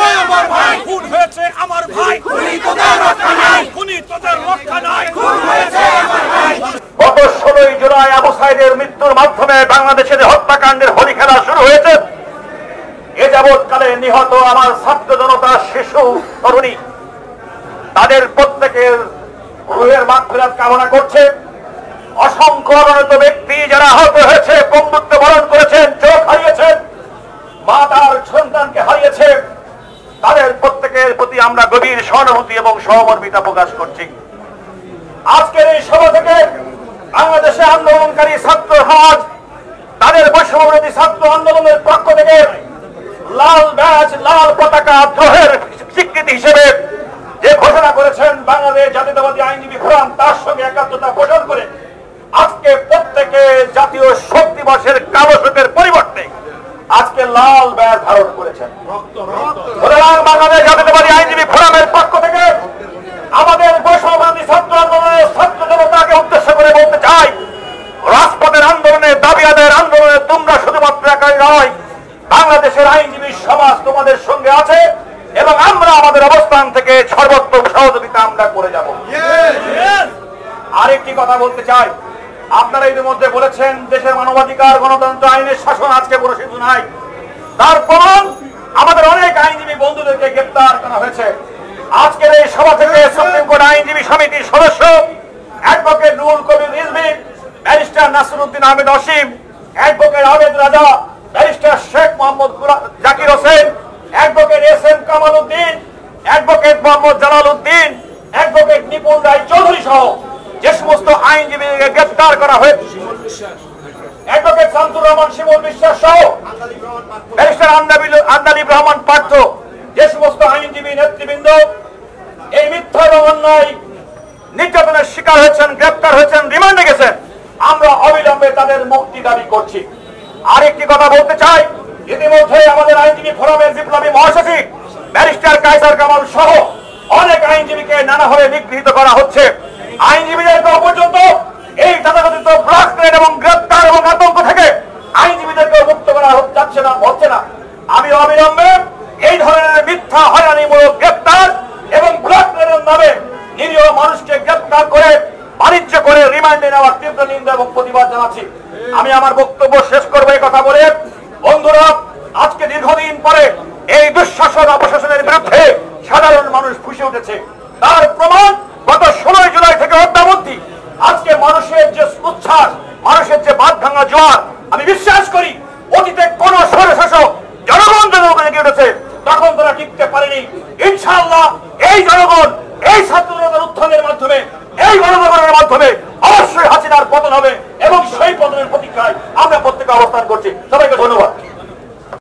হয়েছে আমার ভাই, খুন হয়েছে আমার ভাই, খুনি তোদের রক্ষা নাই, খুনি তোদের রক্ষা নাই, খুন হয়েছে আমার ভাই। গত 16 জুলাই আবু সাইদের মৃত্যুর মাধ্যমে বাংলাদেশে যে হত্যাকাণ্ডের হোলি খেলা শুরু হয়েছে, এ যাবৎকালে নিহত আমার ছাত্র জনতা, শিশু, তরুণী, তাদের প্রত্যেকের রুহের মাগফিরাত কামনা করছে। অসংখ্য অগণিত ব্যক্তি যারা আহত হয়েছে, বন্ধুত্ব বরণ করেছেন, চোখ হারিয়েছেন, মা তার সন্তানকে হারিয়েছে, তাদের প্রত্যেকের প্রতি আমরা গভীর সহানুভূতি এবং সহমর্মিতা প্রকাশ করছি। আজকের এই সভা থেকে বাংলাদেশে আন্দোলনকারী ছাত্র সমাজ তাদের বৈষম্যবিরোধী ছাত্র আন্দোলনের পক্ষ থেকে লাল ব্যাজ, লাল পতাকা দ্রোহের স্বীকৃতি হিসেবে যে ঘোষণা করেছেন বাংলাদেশ জাতীয়তাবাদী আইনজীবী ফোরাম, তার সঙ্গে একাত্মতা পোষণ করে আজকে প্রত্যেকে জাতীয় শোক দিবসের কালো শোকের পরিবর্তে আজকে লাল ব্যাজ ধারণ করেছেন। বাংলাদেশ জাতীয়তাবাদী আইনজীবী ফোরামের পক্ষ থেকে আমাদের বৈষম্যবিরোধী ছাত্র আন্দোলনের ছাত্র জনতাকে উদ্দেশ্য করে বলতে চাই, রাজপথের আন্দোলনে, দাবি আদায়ের আন্দোলনে তোমরা শুধুমাত্র একাই নয়, বাংলাদেশের আইনজীবী সমাজ তোমাদের সঙ্গে আছে এবং আমরা আমাদের অবস্থান থেকে সর্বোত্তম সহযোগিতা আমরা করে যাব। আরেকটি কথা বলতে চাই, আপনারা ইতিমধ্যে বলেছেন দেশের মানবাধিকার, গণতন্ত্র, আইনের শাসন আজকে কোনো কিছু নাই। তার প্রমাণ আমাদের অনেক আইনজীবী বন্ধুদেরকে গ্রেপ্তার করা হয়েছে। আজকের এই সভা থেকে সুপ্রিম কোর্ট আইনজীবী সমিতির সদস্য advocate Ruhul Kabir Rizvi, barrister Nasiruddin Ahmed Asim, advocate Ahmed Raja, barrister Sheikh Mohammad Zakir Hossain, advocate S M. Kamal Uddin, advocate Mohammad Jalal Uddin, advocate Nipun Roy Chowdhury সহ যে সমস্ত আইনজীবীকে গ্রেপ্তার করা হয়েছে, অ্যাডভোকেট শামসুর রহমান শিমুল বিশ্বাস সহ ব্যারিস্টার আন্দালিব রহমান পার্থ, যে সমস্ত আইনজীবী নেতৃবৃন্দ এই মিথ্যা এবং অন্যায় নির্যাতনের শিকার হয়েছেন, গ্রেপ্তার হয়েছেন, রিমান্ডে গেছেন, আমরা অবিলম্বে তাদের মুক্তি দাবি করছি। আরেকটি কথা বলতে চাই, ইতিমধ্যে আমাদের আইনজীবী ফোরামের বিপ্লবী মহাসচিব ব্যারিস্টার কায়সার কামাল সহ অনেক আইনজীবীকে নানাভাবে নিগৃহীত করা হচ্ছে। আইনজীবীদের পর্যন্ত এই তথাকথিত ব্ল্যাকমেল এবং গ্রেপ্তার এবং আতঙ্ক থেকে আইনজীবীদেরকে মুক্ত করা হচ্ছে না। আমি অবিলম্বে এই ধরনের মিথ্যা হয়রানিমূলক গ্রেপ্তার এবং ব্ল্যাকমেলের নামে নিরীহ মানুষকে গ্রেপ্তার করে বাণিজ্য করে রিমান্ডে নেওয়ার তীব্র নিন্দা এবং প্রতিবাদ জানাচ্ছি। আমি আমার বক্তব্য শেষ করবো এই কথা বলে, বন্ধুরা, আজকে দীর্ঘদিন পরে এই দুঃশাসন অপশাসনের বিরুদ্ধে সাধারণ মানুষ ফুঁসে উঠেছে। তার প্রমাণ গত 16 জুলাই থেকে অদ্যাবধি আজকে মানুষের যে উচ্ছ্বাস, মানুষের যে বাঁধ ভাঙা জোয়ার, আমি বিশ্বাস করি অতীতে কোন স্বৈরশাসক জনগণ যখন জেগে উঠেছে তখন তারা টিকতে পারেনি। ইনশাআল্লাহ এই জনগণ, এই ছাত্রদের উত্থানের মাধ্যমে, এই গণজাগরণের মাধ্যমে অবশ্যই হাসিনার পতন হবে এবং সেই পতনের প্রতীক্ষায় আমরা প্রত্যেকে অবস্থান করছি। সবাই